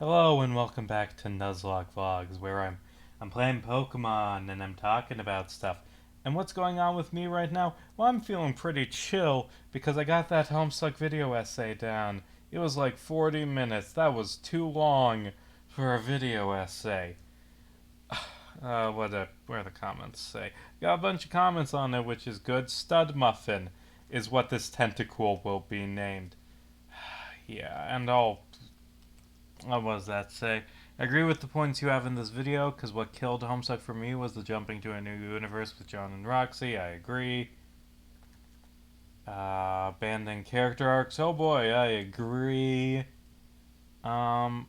Hello and welcome back to Nuzlocke Vlogs, where I'm playing Pokemon and I'm talking about stuff. And what's going on with me right now? Well, I'm feeling pretty chill because I got that Homestuck video essay down. It was like 40 minutes. That was too long for a video essay. Where are the comments say? Got a bunch of comments on it, which is good. Stud Muffin is what this tentacle will be named. Yeah, and what does that say? I agree with the points you have in this video, because what killed Homestuck for me was the jumping to a new universe with John and Roxy. I agree. Abandoning character arcs. Oh boy, I agree. Um,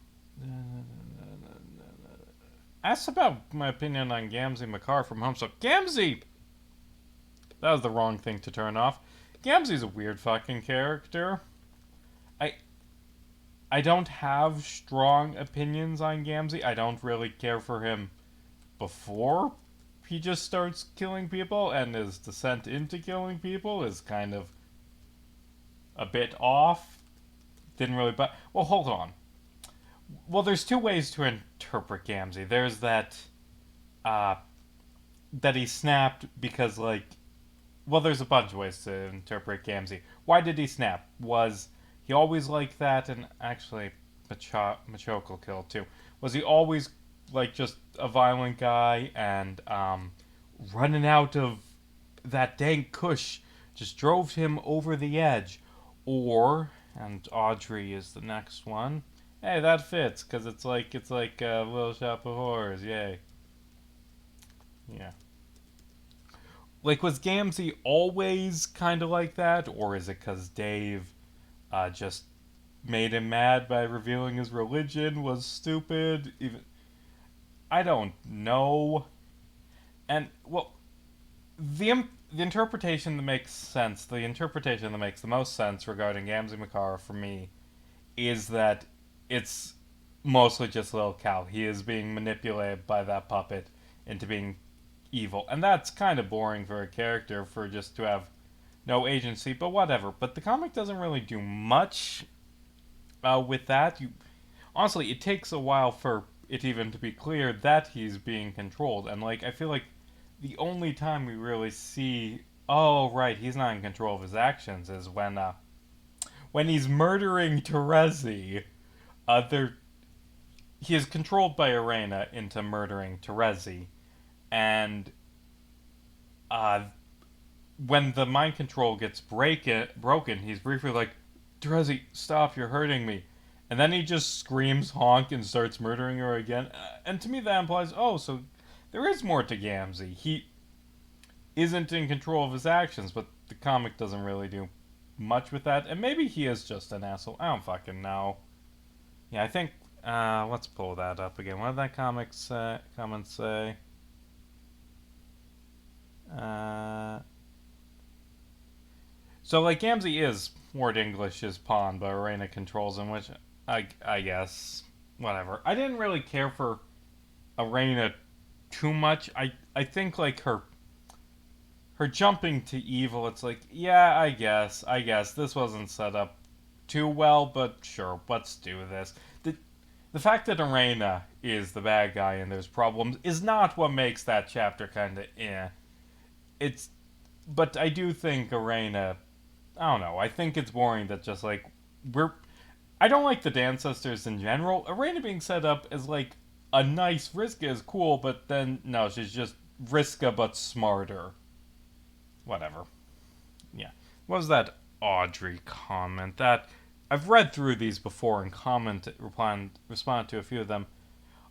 ask about my opinion on Gamzee Makar from Homestuck. Gamzee! That was the wrong thing to turn off. Gamzee's a weird fucking character. I I don't have strong opinions on Gamzee. I don't really care for him before he just starts killing people, and his descent into killing people is kind of a bit off. Didn't really, but well, hold on. Well, there's two ways to interpret Gamzee. There's uh, that he snapped because well, there's a bunch of ways to interpret Gamzee. Why did he snap? Was he always like that? And actually, Machoke kill too. Was he always just a violent guy and running out of that dang Kush just drove him over the edge? Or, and Audrey is the next one. Hey, that fits because it's like a Little Shop of Horrors. Yay. Yeah. Like, was Gamzee always kind of like that, or is it because Dave just made him mad by revealing his religion was stupid? Even I don't know. And well, the interpretation that makes sense, the interpretation that makes the most sense regarding Gamzee Makara for me, is that it's mostly just Lil Cal. He is being manipulated by that puppet into being evil, and that's kind of boring for a character for just to have no agency. But whatever. But the comic doesn't really do much with that. You honestly, it takes a while for it even to be clear that he's being controlled, and I feel like the only time we really see, oh right, he's not in control of his actions, is when he's murdering Terezi. There he is controlled by Arena into murdering Terezi, and uh, when the mind control gets broken, he's briefly like, Terezi, stop, you're hurting me. And then he just screams honk and starts murdering her again. And to me, that implies, oh, so there is more to Gamzee. He isn't in control of his actions, but the comic doesn't really do much with that. And maybe he is just an asshole. I don't fucking know. Yeah, I think. Let's pull that up again. What did that comment say? Uh, so Gamzee is Ward English's pawn, but Arena controls him, which I guess whatever. I didn't really care for Arena too much. I think her jumping to evil. It's like, yeah, I guess this wasn't set up too well, but sure, let's do this. The fact that Arena is the bad guy and there's problems is not what makes that chapter kind of It's, but I do think Arena. I don't know. I think it's boring that just we're. I don't like the Dance Sisters in general. Arena being set up as a nice Vriska is cool, but then no, she's just Vriska but smarter. Whatever. Yeah. What was that Audrey comment? That I've read through these before and responded to a few of them.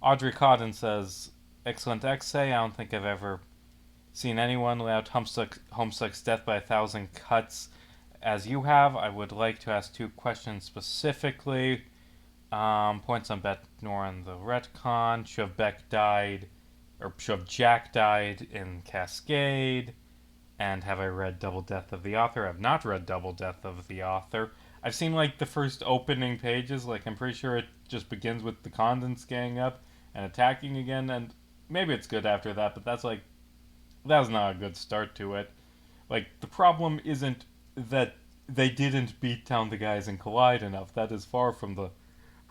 Audrey Cotton says, "Excellent essay. I don't think I've ever seen anyone lay out Homestuck's death by 1,000 cuts as you have. I would like to ask two questions specifically. Points on Beth Nor on the retcon. Should Beck died, or should Jack died in Cascade? And have I read Double Death of the Author? I've not read Double Death of the Author. I've seen the first opening pages. I'm pretty sure it just begins with the Condens gang up and attacking again, and maybe it's good after that, but that's not a good start to it. The problem isn't that they didn't beat down the guys in Collide enough. That is far from the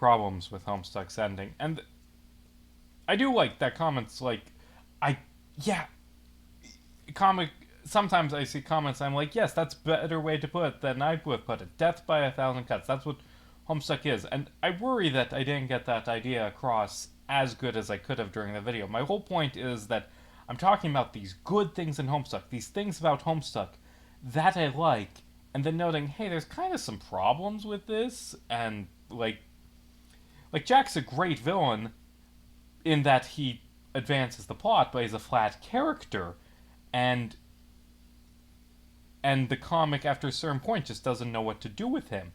problems with Homestuck's ending. And I do like that comments like, I, yeah, comic, sometimes I see comments, I'm like, yes, that's a better way to put it than I would put it. Death by 1,000 cuts. That's what Homestuck is. And I worry that I didn't get that idea across as good as I could have during the video. My whole point is that I'm talking about these good things in Homestuck, these things about Homestuck that I like, and then noting, hey, there's kind of some problems with this, and like Jack's a great villain in that he advances the plot, but he's a flat character, and the comic after a certain point just doesn't know what to do with him.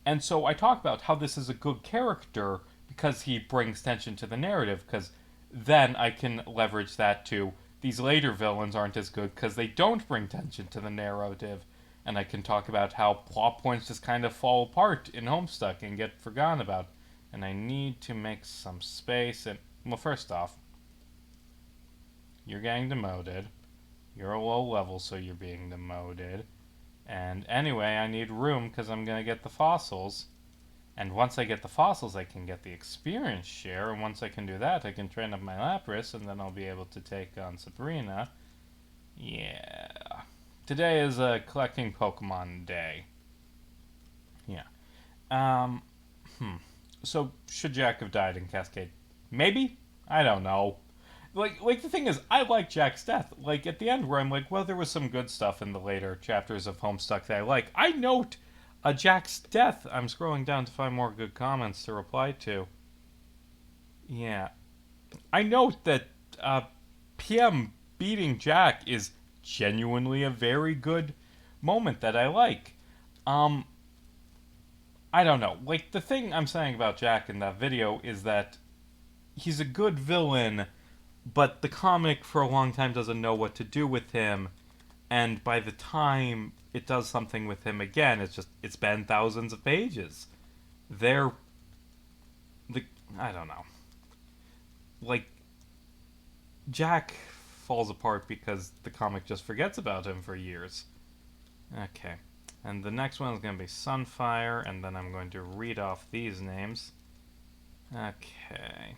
And so I talk about how this is a good character because he brings tension to the narrative, because then I can leverage that to these later villains aren't as good because they don't bring tension to the narrative. And I can talk about how plot points just kind of fall apart in Homestuck and get forgotten about. And I need to make some space. And, well, first off, you're getting demoted. You're a low level, so you're being demoted. And anyway, I need room because I'm going to get the fossils. And once I get the fossils, I can get the experience share. And once I can do that, I can train up my Lapras, and then I'll be able to take on Sabrina. Yeah. Today is a collecting Pokemon day. Yeah. So, should Jack have died in Cascade? Maybe? I don't know. Like the thing is, I like Jack's death. Like, at the end where I'm like, well, there was some good stuff in the later chapters of Homestuck that I like. I note Jack's death. I'm scrolling down to find more good comments to reply to. Yeah. I note that PM beating Jack is genuinely a very good moment that I like. I don't know. Like, the thing I'm saying about Jack in that video is that he's a good villain, but the comic for a long time doesn't know what to do with him, and by the time it does something with him again, it's been thousands of pages. I don't know. Like, Jack falls apart because the comic just forgets about him for years. Okay. And the next one is going to be Sunfire, and then I'm going to read off these names. Okay.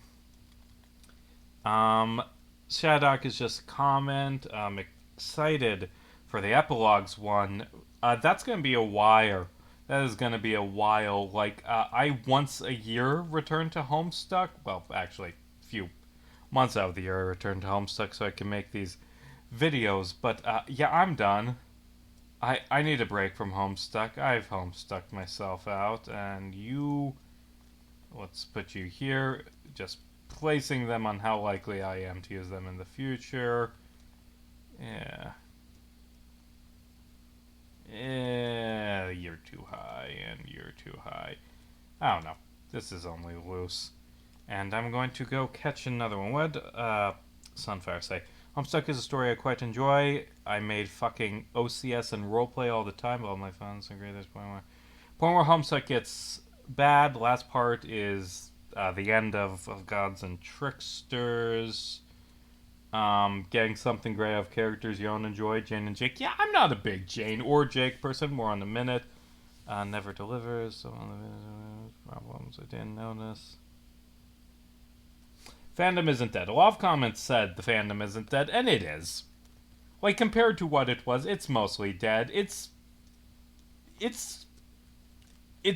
Shadok is just a comment. I'm excited for the epilogues one. That's going to be a while. That is going to be a while. Like, I once a year return to Homestuck. Well, actually, a few months out of the year I return to Homestuck so I can make these videos. But, yeah, I'm done. I need a break from Homestuck. I've Homestucked myself out. And let's put you here. Just placing them on how likely I am to use them in the future. Yeah. You're too high, and you're too high. I don't know. This is only loose. And I'm going to go catch another one. What did Sunfire say? Homestuck is a story I quite enjoy. I made fucking OCS and roleplay all the time. All my fans agree at this point where Homestuck gets bad. The last part is the end of Gods and Tricksters. Getting something great out of characters you don't enjoy. Jane and Jake. Yeah, I'm not a big Jane or Jake person. More on a minute. Never delivers. So on the problems I didn't notice. Fandom isn't dead. A lot of comments said the fandom isn't dead, and it is. Like, compared to what it was, it's mostly dead. It's the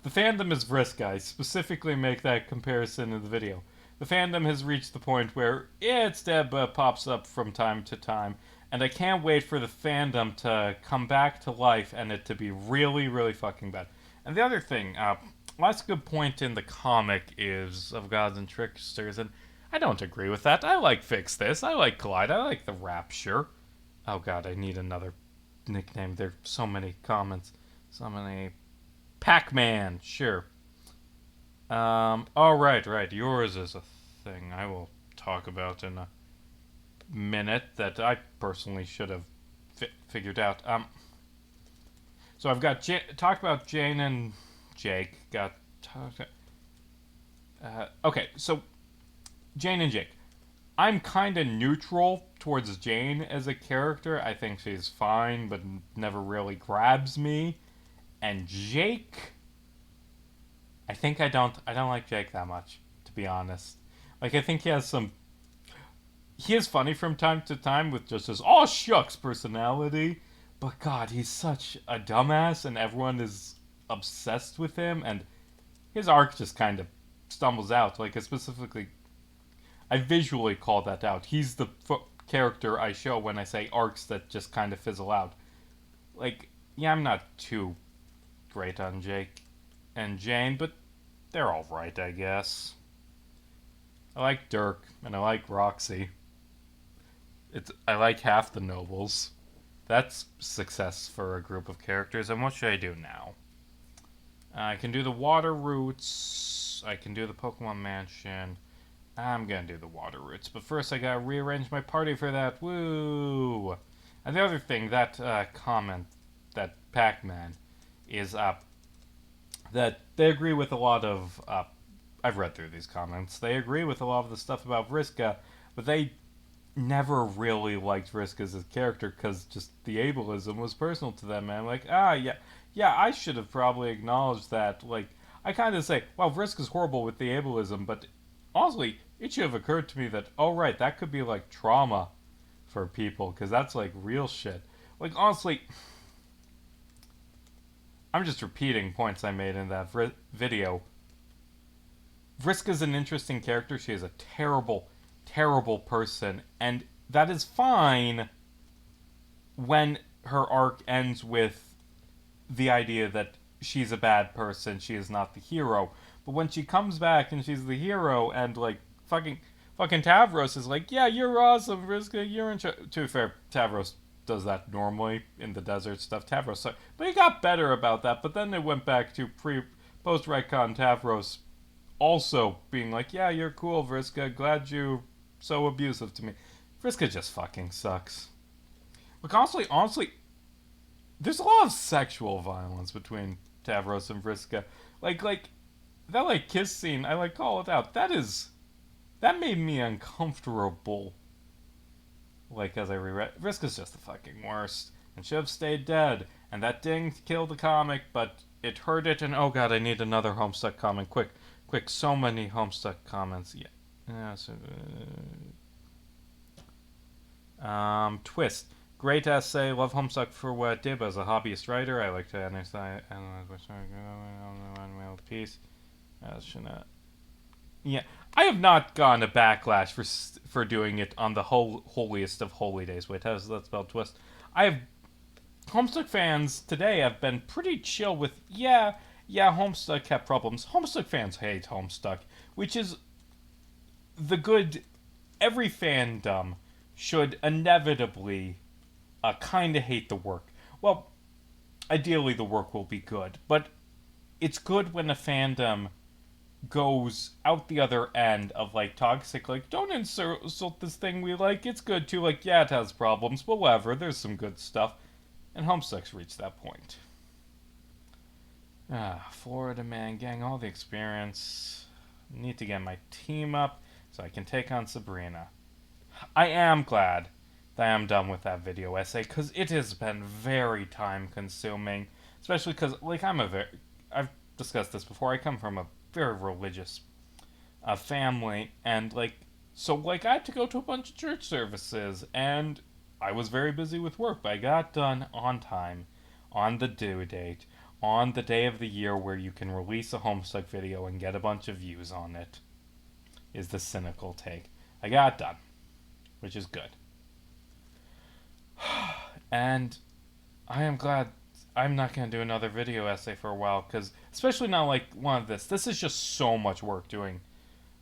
fandom is brisk, guys. Specifically make that comparison in the video. The fandom has reached the point where, yeah, it's dead, but it pops up from time to time. And I can't wait for the fandom to come back to life and it to be really, really fucking bad. And the other thing, last good point in the comic is of Gods and Tricksters, and I don't agree with that. I like Fix This. I like Collide. I like the Rapture. Oh god, I need another nickname. There's so many comments. So many. Pac-Man, sure. Oh, right. Yours is a thing I will talk about in a minute that I personally should have figured out. So I've got talked about Jane and Jake. Okay, so Jane and Jake. I'm kind of neutral towards Jane as a character. I think she's fine, but never really grabs me. And Jake, I think I don't like Jake that much, to be honest. Like, I think he is funny from time to time with just his "oh shucks" personality, but God, he's such a dumbass, and everyone is obsessed with him, and his arc just kind of stumbles out. Like, I visually call that out. He's the character I show when I say arcs that just kind of fizzle out. Like, yeah, I'm not too great on Jake and Jane, but they're alright, I guess. I like Dirk, and I like Roxy. I like half the nobles. That's success for a group of characters, and what should I do now? I can do the water routes. I can do the Pokemon Mansion. I'm gonna do the water routes, but first I gotta rearrange my party for that. Woo! And the other thing, that comment, that Pac-Man, is that they agree with a lot of. I've read through these comments. They agree with a lot of the stuff about Vriska, but they never really liked Vriska as a character because just the ableism was personal to them. And I'm like, yeah, I should have probably acknowledged that. Like, I kind of say, well, Vriska's horrible with the ableism, but honestly, it should have occurred to me that, oh, right, that could be like trauma for people because that's like real shit. Like, honestly, I'm just repeating points I made in that video. Vriska's an interesting character. She is a terrible, terrible person, and that is fine when her arc ends with the idea that she's a bad person, she is not the hero. But when she comes back and she's the hero, and like fucking Tavros is like, yeah, you're awesome, Vriska, you're in charge. To be fair, Tavros does that normally in the desert stuff. Tavros, but he got better about that. But then they went back to post Rycon Tavros also being like, yeah, you're cool, Vriska. Glad you so abusive to me. Vriska just fucking sucks. Like, honestly, there's a lot of sexual violence between Tavros and Vriska. Like that like kiss scene, I like call it out. That made me uncomfortable. Like as I reread, Vriska's just the fucking worst, and should have stayed dead. And that ding killed the comic, but it hurt it. And oh god, I need another Homestuck comment. Quick, so many Homestuck comments. Yeah. Twist. Great essay. Love Homestuck for what it did as a hobbyist writer. I like to analyze what's on piece. Yeah, I have not gotten a backlash for doing it on the holiest of holy days. Wait, how does that spell twist? Homestuck fans today have been pretty chill with Homestuck had problems. Homestuck fans hate Homestuck, which is the good. Every fandom should inevitably kind of hate the work. Well, ideally the work will be good, but it's good when a fandom goes out the other end of like toxic, like don't insult this thing we like. It's good too. Like yeah, it has problems, but whatever. There's some good stuff, and Homestuck's reached that point. Florida man gang, all the experience. Need to get my team up so I can take on Sabrina. I am glad that I am done with that video essay because it has been very time consuming, especially because like I've discussed this before. I come from a very religious family, and like I had to go to a bunch of church services, and I was very busy with work, but I got done on time, on the due date, on the day of the year where you can release a Homestuck video and get a bunch of views on it, is the cynical take. I got done, which is good. And I am glad I'm not going to do another video essay for a while, because especially not like one of this. This is just so much work doing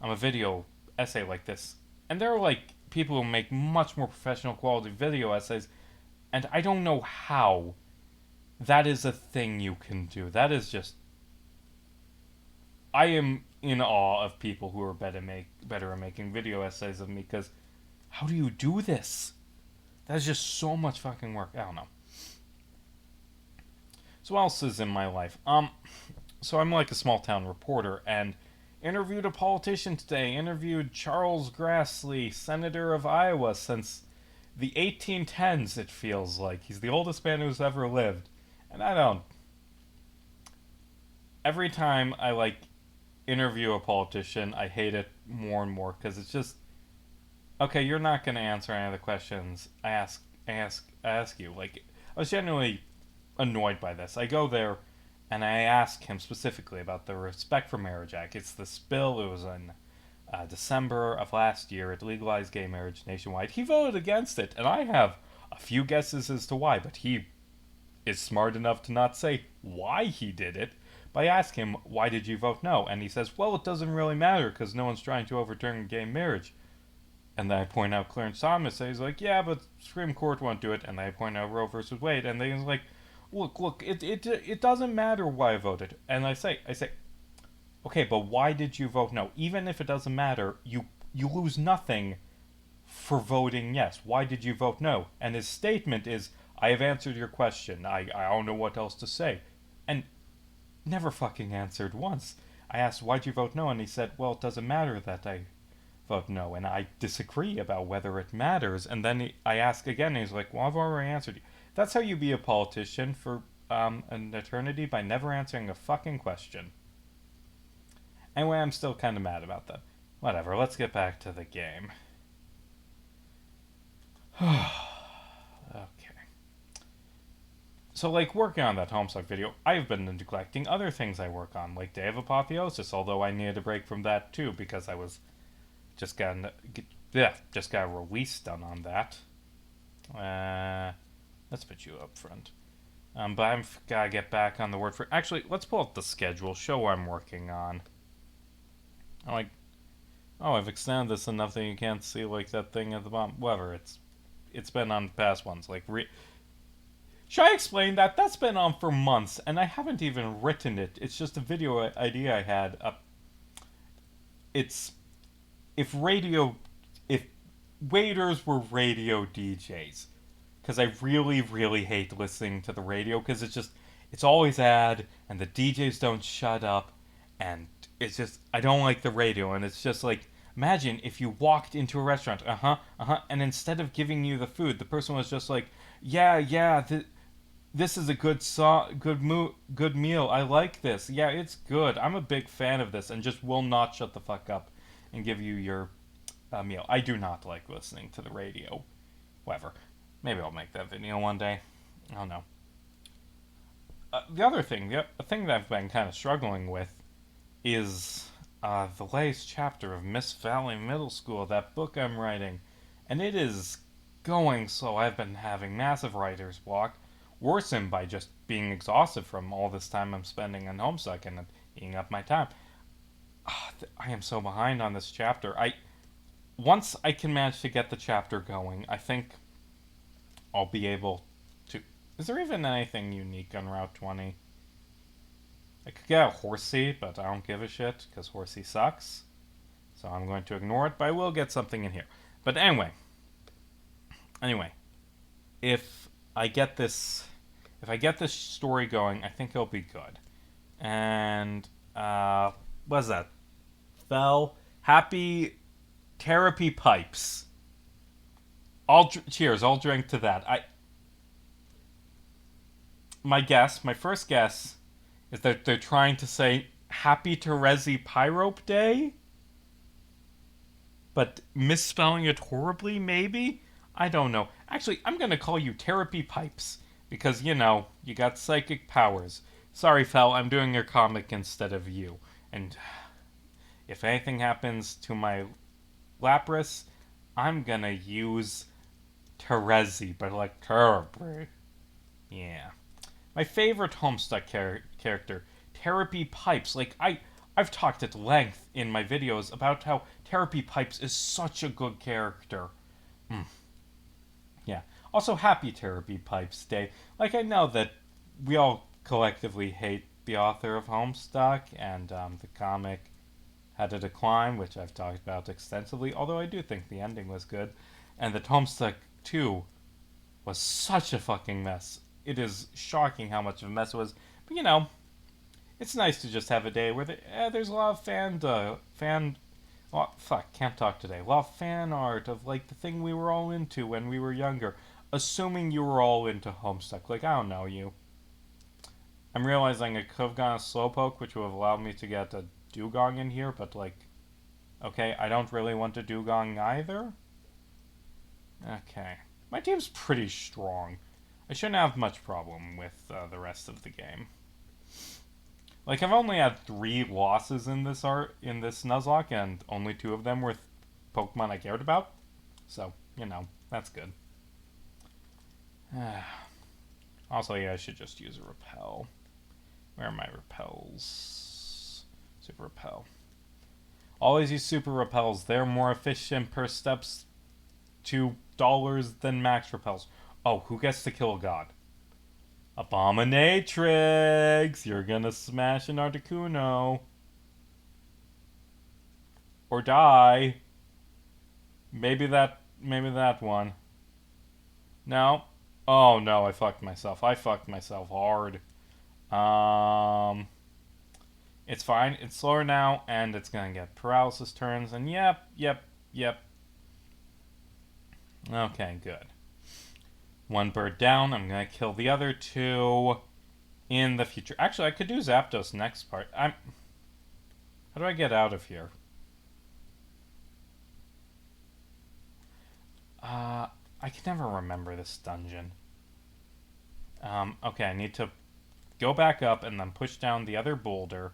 a video essay like this. And there are like people who make much more professional quality video essays, and I don't know how that is a thing you can do. That is just... I am in awe of people who are better at making video essays than me, because how do you do this? That is just so much fucking work. I don't know. So what else is in my life? So I'm like a small town reporter, and interviewed a politician today. Interviewed Charles Grassley, senator of Iowa, since the 1810s, it feels like. He's the oldest man who's ever lived. And I don't... Every time I, like, interview a politician, I hate it more and more because it's just okay. You're not going to answer any of the questions I ask you. Like I was genuinely annoyed by this. I go there and I ask him specifically about the Respect for Marriage Act. It's this bill. It was in December of last year. It legalized gay marriage nationwide. He voted against it, and I have a few guesses as to why, but he is smart enough to not say why he did it. But I ask him, why did you vote no? And he says, well, it doesn't really matter because no one's trying to overturn gay marriage. And then I point out Clarence Thomas, and he's like, yeah, but the Supreme Court won't do it. And then I point out Roe versus Wade, and then he's like, look, it doesn't matter why I voted. And I say, okay, but why did you vote no? Even if it doesn't matter, you lose nothing for voting yes. Why did you vote no? And his statement is, I have answered your question. I don't know what else to say. And never fucking answered once. I asked, why'd you vote no? And he said, well, it doesn't matter that I vote no. And I disagree about whether it matters. And then I ask again, and he's like, well, I've already answered you. That's how you be a politician for an eternity, by never answering a fucking question. Anyway, I'm still kind of mad about that. Whatever, let's get back to the game. Okay. So, like, working on that Homestuck video, I've been neglecting other things I work on, like Day of Apotheosis, although I needed a break from that too, because I was just got a release done on that. Let's put you up front. But I've got to get back on the word for... Actually, let's pull up the schedule, show what I'm working on. I'm like, oh, I've extended this enough that you can't see, like, that thing at the bottom. Whatever, it's been on past ones. Like, should I explain that? That's been on for months, and I haven't even written it. It's just a video idea I had. It's... If waiters were radio DJs. Because I really, really hate listening to the radio, because it's always ad, and the DJs don't shut up, and it's just, I don't like the radio, and it's just like, imagine if you walked into a restaurant, and instead of giving you the food, the person was just like, this is a good meal, I like this, yeah, it's good, I'm a big fan of this, and just will not shut the fuck up and give you your meal. I do not like listening to the radio. Whatever. Maybe I'll make that video one day. I don't know. The other thing, the thing that I've been kind of struggling with is the latest chapter of Miss Valley Middle School, that book I'm writing. And it is going slow. I've been having massive writer's block, worsened by just being exhausted from all this time I'm spending on Homestuck and eating up my time. I am so behind on this chapter. Once I can manage to get the chapter going, I think I'll be able to... Is there even anything unique on Route 20? I could get a horsey, but I don't give a shit, because horsey sucks. So I'm going to ignore it, but I will get something in here. But anyway, if I get this story going, I think it'll be good. And, what's that? Happy Therapy Pipes. Cheers, I'll drink to that. My first guess, is that they're trying to say Happy Terezi Pyrope Day? But misspelling it horribly, maybe? I don't know. Actually, I'm gonna call you Therapy Pipes, because, you got psychic powers. Sorry, Fel, I'm doing your comic instead of you. And if anything happens to my Lapras, I'm gonna use Terezi, but like terribly. Yeah. My favorite Homestuck character, Therapy Pipes. Like, I've talked at length in my videos about how Therapy Pipes is such a good character. Yeah. Also, happy Therapy Pipes Day. Like, I know that we all collectively hate the author of Homestuck, and the comic had a decline, which I've talked about extensively, although I do think the ending was good. And that Homestuck 2 was such a fucking mess. It is shocking how much of a mess it was. But, it's nice to just have a day where there's a lot of can't talk today. A lot of fan art of, like, the thing we were all into when we were younger. Assuming you were all into Homestuck. Like, I don't know you. I'm realizing I could have gone a Slowpoke, which would have allowed me to get a Dugong in here, but like, okay, I don't really want a Dugong either. Okay. My team's pretty strong. I shouldn't have much problem with the rest of the game. Like, I've only had 3 losses in this Nuzlocke, and only 2 of them were Pokemon I cared about. So, that's good. Also, yeah, I should just use a repel. Where are my repels? Super repel. Always use super repels. They're more efficient per steps $2 than max repels. Oh, who gets to kill a god? Abominatrix! You're gonna smash an Articuno. Or die. Maybe that one. No. Oh no, I fucked myself. I fucked myself hard. It's fine. It's slower now, and it's gonna get paralysis turns, and yep. Okay, good. 1 bird down. I'm gonna kill the other 2 in the future. Actually, I could do Zapdos next part. How do I get out of here? I can never remember this dungeon. Okay, I need to go back up and then push down the other boulder.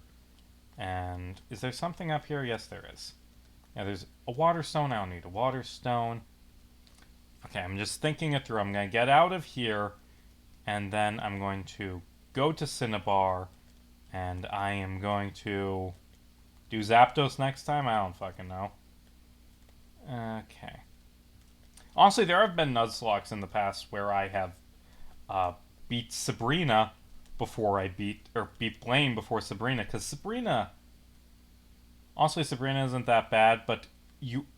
And is there something up here? Yes, there is. Yeah, there's a water stone. I don't need a water stone. Okay, I'm just thinking it through. I'm going to get out of here, and then I'm going to go to Cinnabar, and I am going to do Zapdos next time? I don't fucking know. Okay. Honestly, there have been Nuzlocks in the past where I have beat Sabrina before I beat Blaine before Sabrina, because Sabrina... Honestly, Sabrina isn't that bad, but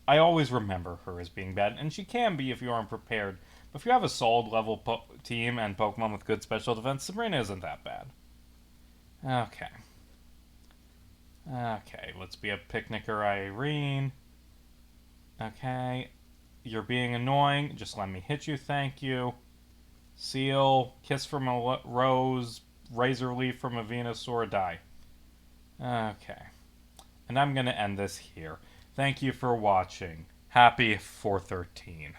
I always remember her as being bad, and she can be if you aren't prepared. But if you have a solid level team and Pokemon with good special defense, Sabrina isn't that bad. Okay. Okay, let's be a picnicker, Irene. Okay. You're being annoying. Just let me hit you, thank you. Seal, kiss from a rose, razor leaf from a Venusaur, die. Okay. And I'm going to end this here. Thank you for watching. Happy 413.